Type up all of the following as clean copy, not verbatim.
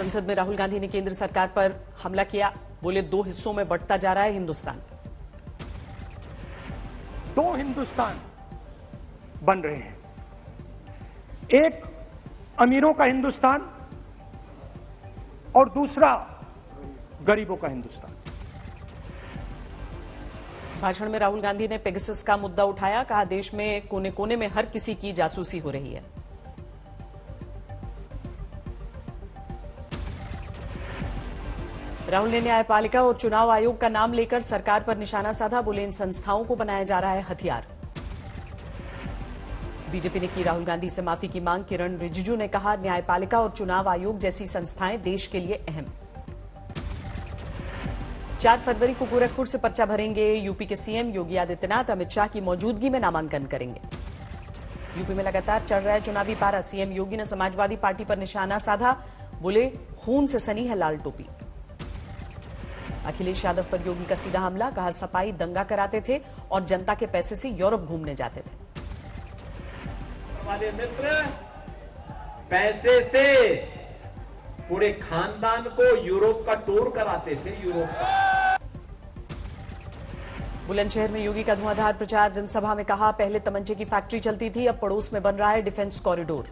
संसद में राहुल गांधी ने केंद्र सरकार पर हमला किया। बोले 2 हिस्सों में बंटता जा रहा है हिंदुस्तान। 2 हिंदुस्तान बन रहे हैं, एक अमीरों का हिंदुस्तान और दूसरा गरीबों का हिंदुस्तान। भाषण में राहुल गांधी ने पेगासस का मुद्दा उठाया। कहा देश में कोने कोने में हर किसी की जासूसी हो रही है। राहुल ने न्यायपालिका और चुनाव आयोग का नाम लेकर सरकार पर निशाना साधा। बोले इन संस्थाओं को बनाया जा रहा है हथियार। बीजेपी ने की राहुल गांधी से माफी की मांग। किरण रिजिजू ने कहा न्यायपालिका और चुनाव आयोग जैसी संस्थाएं देश के लिए अहम। 4 फरवरी को गोरखपुर से पर्चा भरेंगे यूपी के सीएम योगी आदित्यनाथ। अमित शाह की मौजूदगी में नामांकन करेंगे। यूपी में लगातार चढ़ रहा है चुनावी पारा। सीएम योगी ने समाजवादी पार्टी पर निशाना साधा। बोले खून से सनी है लाल टोपी। अखिलेश यादव पर योगी का सीधा हमला। कहा सपाई दंगा कराते थे और जनता के पैसे से यूरोप घूमने जाते थे। वाले मित्र पैसे से पूरे खानदान को यूरोप का टूर कराते थे। यूरोप का बुलंदशहर में योगी का धुआंधार प्रचार। जनसभा में कहा पहले तमंचे की फैक्ट्री चलती थी, अब पड़ोस में बन रहा है डिफेंस कॉरिडोर।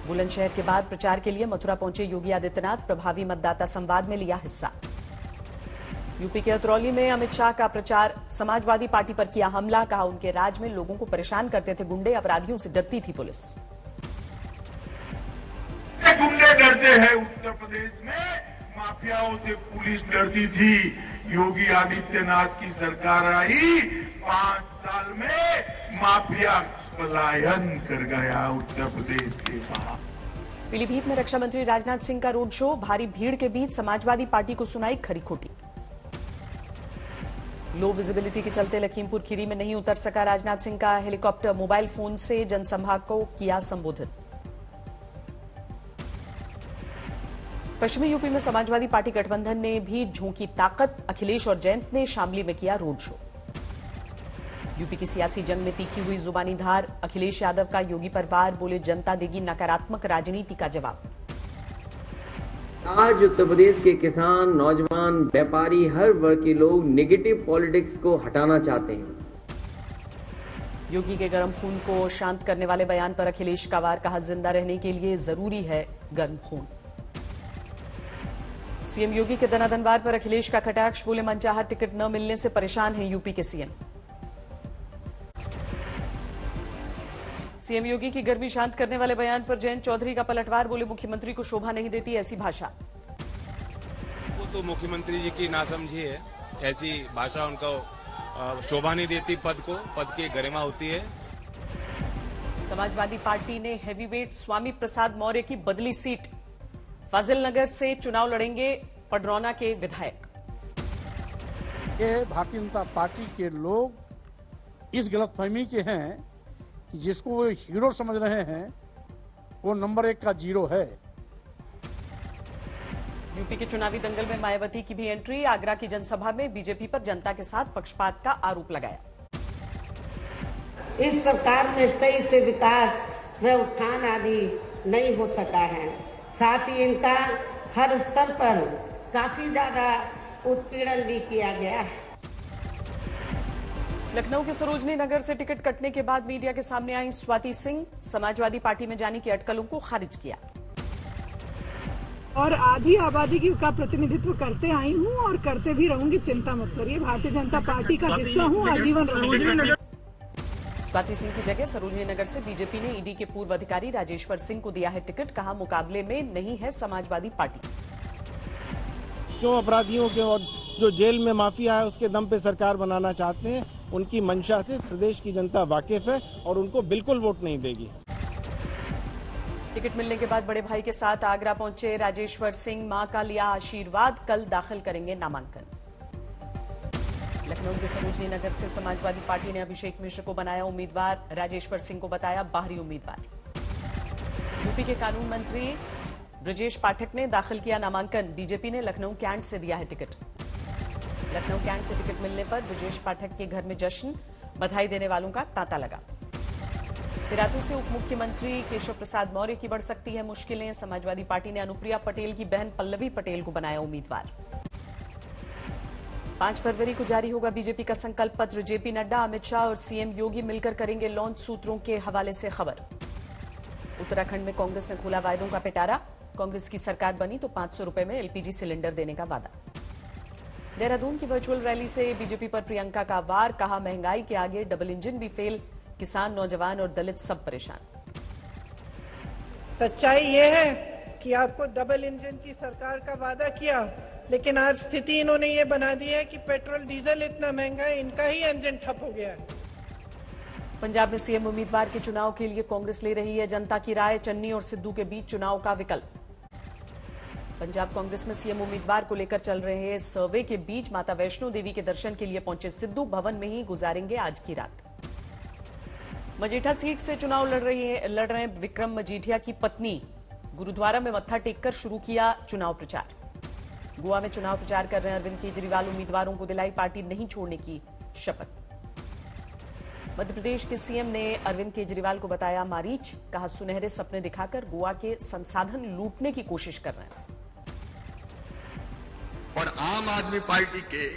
बुलंदशहर के बाद प्रचार के लिए मथुरा पहुंचे योगी आदित्यनाथ। प्रभावी मतदाता संवाद में लिया हिस्सा। यूपी के अतरौली में अमित शाह का प्रचार। समाजवादी पार्टी पर किया हमला। कहा उनके राज में लोगों को परेशान करते थे गुंडे, अपराधियों से डरती थी पुलिस। गुंडे डरते हैं उत्तर प्रदेश में, माफियाओं से पुलिस डरती थी। योगी आदित्यनाथ की सरकार आई, 5 साल में माफिया पलायन कर गया उत्तर प्रदेश के बाहर। पीलीभीत में रक्षा मंत्री राजनाथ सिंह का रोड शो। भारी भीड़ के बीच समाजवादी पार्टी को सुनाई खरी खोटी। लो विजिबिलिटी के चलते लखीमपुर खीरी में नहीं उतर सका राजनाथ सिंह का हेलीकॉप्टर। मोबाइल फोन से जनसभा को किया संबोधित। पश्चिमी यूपी में समाजवादी पार्टी गठबंधन ने भी झोंकी ताकत। अखिलेश और जयंत ने शामली में किया रोड शो। यूपी की सियासी जंग में तीखी हुई जुबानी धार। अखिलेश यादव का योगी पर वार। बोले जनता देगी नकारात्मक राजनीति का जवाब। आज उत्तर प्रदेश के किसान, नौजवान, व्यापारी, हर वर्ग के लोग नेगेटिव पॉलिटिक्स को हटाना चाहते हैं। योगी के गर्म खून को शांत करने वाले बयान पर अखिलेश का वार। कहा जिंदा रहने के लिए जरूरी है गर्म खून। सीएम योगी के दनादन वार पर अखिलेश का कटाक्ष। बोले मनचाहा टिकट न मिलने से परेशान हैं यूपी के सीएम। सीएम योगी की गर्मी शांत करने वाले बयान पर जयंत चौधरी का पलटवार। बोले मुख्यमंत्री को शोभा नहीं देती ऐसी भाषा। वो तो मुख्यमंत्री जी की नासमझी है। ऐसी भाषा उनको शोभा नहीं देती। पद की गरिमा होती है। समाजवादी पार्टी ने हेवीवेट स्वामी प्रसाद मौर्य की बदली सीट। फाजिल नगर से चुनाव लड़ेंगे पडरौना के विधायक। ये भारतीय जनता पार्टी के लोग इस गलतफहमी के हैं कि जिसको वो हीरो समझ रहे हैं वो नंबर 1 का जीरो है। यूपी के चुनावी दंगल में मायावती की भी एंट्री। आगरा की जनसभा में बीजेपी पर जनता के साथ पक्षपात का आरोप लगाया। इस सरकार में सही से विकास व उत्थान आदि नहीं हो सका है। साथ ही इनका हर स्तर पर काफी ज्यादा उत्पीड़न भी किया गया है। लखनऊ के सरोजनी नगर से टिकट कटने के बाद मीडिया के सामने आई स्वाति सिंह। समाजवादी पार्टी में जाने की अटकलों को खारिज किया। और आधी आबादी का प्रतिनिधित्व करते आई हूँ और करते भी रहूंगी, चिंता मत करिए। भारतीय जनता पार्टी का हिस्सा हूँ, आजीवन रहूंगी। स्वाति सिंह की जगह सरोजनी नगर से बीजेपी ने ईडी के पूर्व अधिकारी राजेश्वर सिंह को दिया है टिकट। कहा मुकाबले में नहीं है समाजवादी पार्टी। जो अपराधियों के और जो जेल में माफिया है उसके दम पे सरकार बनाना चाहते हैं, उनकी मंशा से प्रदेश की जनता वाकिफ है और उनको बिल्कुल वोट नहीं देगी। टिकट मिलने के बाद बड़े भाई के साथ आगरा पहुंचे राजेश्वर सिंह। मां का लिया आशीर्वाद। कल दाखिल करेंगे नामांकन। लखनऊ के सरोजनी नगर से समाजवादी पार्टी ने अभिषेक मिश्र को बनाया उम्मीदवार। राजेश्वर सिंह को बताया बाहरी उम्मीदवार। यूपी के कानून मंत्री ब्रजेश पाठक ने दाखिल किया नामांकन। बीजेपी ने लखनऊ कैंट से दिया है टिकट। लखनऊ कैंट से टिकट मिलने पर ब्रजेश पाठक के घर में जश्न। बधाई देने वालों का तांता लगा। सिराथू से उप मुख्यमंत्री केशव प्रसाद मौर्य की बढ़ सकती है मुश्किलें। समाजवादी पार्टी ने अनुप्रिया पटेल की बहन पल्लवी पटेल को बनाया उम्मीदवार। 5 फरवरी को जारी होगा बीजेपी का संकल्प पत्र। जेपी नड्डा, अमित शाह और सीएम योगी मिलकर करेंगे लॉन्च, सूत्रों के हवाले से खबर। उत्तराखंड में कांग्रेस ने खोला वायदों का पिटारा। कांग्रेस की सरकार बनी तो 500 रुपए में एलपीजी सिलेंडर देने का वादा। देहरादून की वर्चुअल रैली से बीजेपी पर प्रियंका का वार। कहा, महंगाई के आगे डबल इंजन भी फेल, किसान, नौजवान और दलित सब परेशान। सच्चाई ये है कि आपको डबल इंजन की सरकार का वादा किया, लेकिन आज स्थिति इन्होंने ये बना दी है कि पेट्रोल डीजल इतना महंगा है, इनका ही इंजन ठप हो गया है। पंजाब में सीएम उम्मीदवार के चुनाव के लिए कांग्रेस ले रही है जनता की राय। चन्नी और सिद्धू के बीच चुनाव का विकल्प। पंजाब कांग्रेस में सीएम उम्मीदवार को लेकर चल रहे सर्वे के बीच माता वैष्णो देवी के दर्शन के लिए पहुंचे सिद्धू भवन में ही गुजारेंगे आज की रात। मजीठा सीट से चुनाव लड़ रहे हैं विक्रम मजीठिया की पत्नी। गुरुद्वारा में मत्था टेककर शुरू किया चुनाव प्रचार। गोवा में चुनाव प्रचार कर रहे हैं अरविंद केजरीवाल। उम्मीदवारों को दिलाई पार्टी नहीं छोड़ने की शपथ। मध्य प्रदेश के सीएम ने अरविंद केजरीवाल को बताया मारीच। कहा, सुनहरे सपने दिखाकर गोवा के संसाधन लूटने की कोशिश कर रहे हैं। और आम आदमी पार्टी के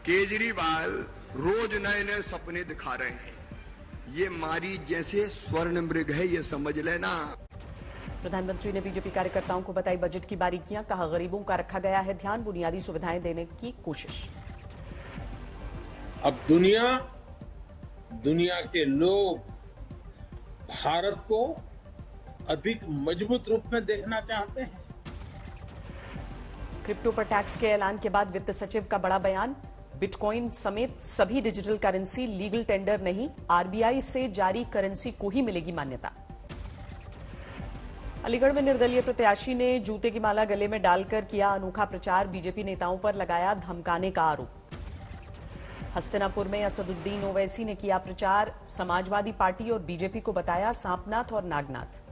केजरीवाल रोज नए नए सपने दिखा रहे हैं। ये मारीच जैसे स्वर्ण मृग है, ये समझ लेना। प्रधानमंत्री ने बीजेपी कार्यकर्ताओं को बताई बजट की बारीकियां। कहा, गरीबों का रखा गया है ध्यान, बुनियादी सुविधाएं देने की कोशिश। अब दुनिया के लोग भारत को अधिक मजबूत रूप में देखना चाहते हैं। क्रिप्टो पर टैक्स के ऐलान के बाद वित्त सचिव का बड़ा बयान। बिटकॉइन समेत सभी डिजिटल करेंसी लीगल टेंडर नहीं, आरबीआई से जारी करेंसी को ही मिलेगी मान्यता। अलीगढ़ में निर्दलीय प्रत्याशी ने जूते की माला गले में डालकर किया अनोखा प्रचार। बीजेपी नेताओं पर लगाया धमकाने का आरोप। हस्तिनापुर में असदुद्दीन ओवैसी ने किया प्रचार। समाजवादी पार्टी और बीजेपी को बताया सांपनाथ और नागनाथ।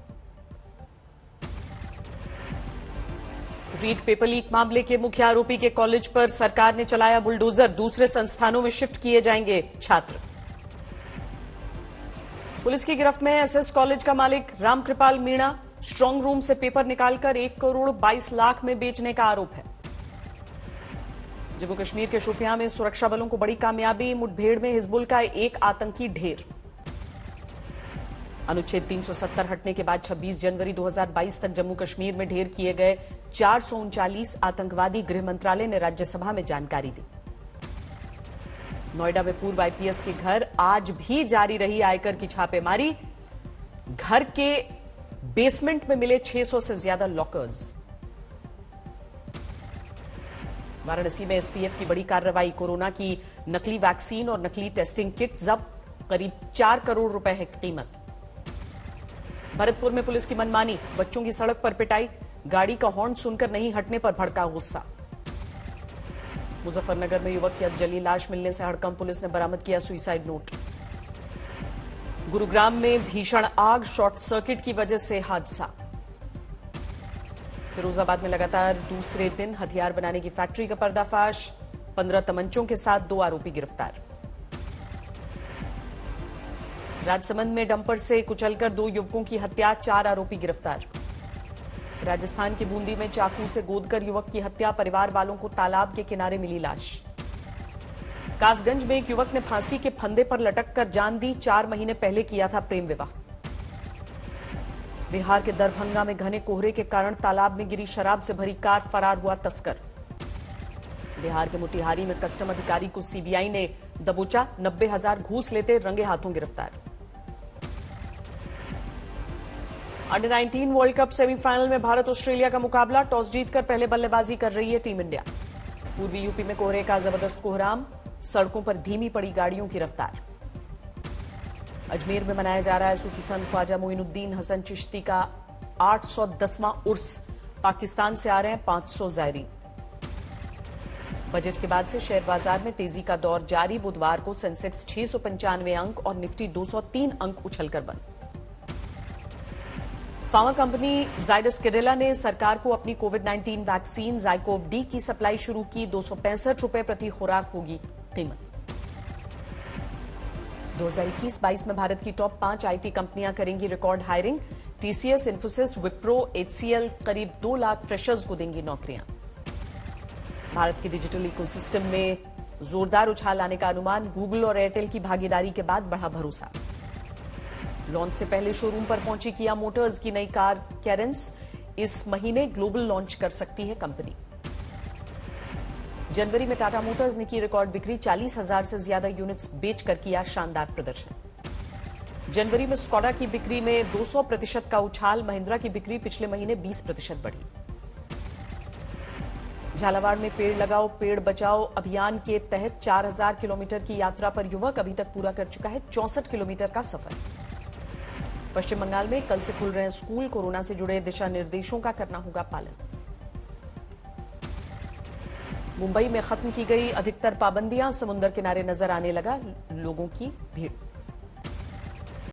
रीट पेपर लीक मामले के मुख्य आरोपी के कॉलेज पर सरकार ने चलाया बुलडोजर। दूसरे संस्थानों में शिफ्ट किए जाएंगे छात्र। पुलिस की गिरफ्त में एसएस कॉलेज का मालिक रामकृपाल मीणा। स्ट्रांग रूम से पेपर निकालकर 1 करोड़ 22 लाख में बेचने का आरोप है। जम्मू कश्मीर के शोपियां में सुरक्षा बलों को बड़ी कामयाबी। मुठभेड़ में हिजबुल का एक आतंकी ढेर। अनुच्छेद 370 हटने के बाद 26 जनवरी 2022 तक जम्मू कश्मीर में ढेर किए गए 439 आतंकवादी गृह मंत्रालय ने राज्यसभा में जानकारी दी। नोएडा में पूर्व आईपीएस के घर आज भी जारी रही आयकर की छापेमारी। घर के बेसमेंट में मिले 600 से ज्यादा लॉकर्स। वाराणसी में एसटीएफ की बड़ी कार्रवाई। कोरोना की नकली वैक्सीन और नकली टेस्टिंग किट जब्त। करीब 4 करोड़ रुपए है कीमत। भरतपुर में पुलिस की मनमानी। बच्चों की सड़क पर पिटाई। गाड़ी का हॉर्न सुनकर नहीं हटने पर भड़का गुस्सा। मुजफ्फरनगर में युवक की अधजली लाश मिलने से हड़कंप। पुलिस ने बरामद किया सुसाइड नोट। गुरुग्राम में भीषण आग, शॉर्ट सर्किट की वजह से हादसा। फिरोजाबाद में लगातार दूसरे दिन हथियार बनाने की फैक्ट्री का पर्दाफाश। 15 तमंचों के साथ 2 आरोपी गिरफ्तार। राजसमंद में डंपर से कुचलकर 2 युवकों की हत्या, 4 आरोपी गिरफ्तार। राजस्थान की बूंदी में चाकू से गोदकर युवक की हत्या, परिवार वालों को तालाब के किनारे मिली लाश। कासगंज में एक युवक ने फांसी के फंदे पर लटककर जान दी, 4 महीने पहले किया था प्रेम विवाह। बिहार के दरभंगा में घने कोहरे के कारण तालाब में गिरी शराब से भरी कार, फरार हुआ तस्कर। बिहार के मोतिहारी में कस्टम अधिकारी को सीबीआई ने दबोचा, 90,000 घूस लेते रंगे हाथों गिरफ्तार। अंडर 19 वर्ल्ड कप सेमीफाइनल में भारत ऑस्ट्रेलिया का मुकाबला। टॉस जीतकर पहले बल्लेबाजी कर रही है टीम इंडिया। पूर्वी यूपी में कोहरे का जबरदस्त कोहराम, सड़कों पर धीमी पड़ी गाड़ियों की रफ्तार। अजमेर में मनाया जा रहा है सूफी संत ख्वाजा मोइनुद्दीन हसन चिश्ती का 810वां उर्स। पाकिस्तान से आ रहे हैं 500 ज़ायरीन। बजट के बाद से शेयर बाजार में तेजी का दौर जारी। बुधवार को सेंसेक्स 695 अंक और निफ्टी 203 अंक उछलकर बंद। फार्मा कंपनी जायडस कैडिला ने सरकार को अपनी कोविड-19 वैक्सीन ज़ाइकोव डी की सप्लाई शुरू की। 265 रुपए प्रति खुराक होगी कीमत। 2021-22 में भारत की टॉप 5 आईटी कंपनियां करेंगी record hiring. TCS, Infosys, Wipro, HCL करीब 2 लाख फ्रेशर्स को देंगी नौकरियां। भारत के डिजिटल इकोसिस्टम में जोरदार उछाल आने का अनुमान। गूगल और एयरटेल की भागीदारी के बाद बढ़ा भरोसा। लॉन्च से पहले शोरूम पर पहुंची किया मोटर्स की नई कार कैरेंस। इस महीने ग्लोबल लॉन्च कर सकती है कंपनी। जनवरी में टाटा मोटर्स ने की रिकॉर्ड बिक्री। 40,000 से ज्यादा यूनिट्स बेचकर किया शानदार प्रदर्शन। जनवरी में स्कोडा की बिक्री में 200% का उछाल। महिंद्रा की बिक्री पिछले महीने 20% बढ़ी। झालावाड़ में पेड़ लगाओ पेड़ बचाओ अभियान के तहत 4000 किलोमीटर की यात्रा पर युवक अभी तक पूरा कर चुका है 64 किलोमीटर का सफर। पश्चिम बंगाल में कल से खुल रहे हैं स्कूल। कोरोना से जुड़े दिशा निर्देशों का करना होगा पालन। मुंबई में खत्म की गई अधिकतर पाबंदियां। समुद्र किनारे नजर आने लगा लोगों की भीड़।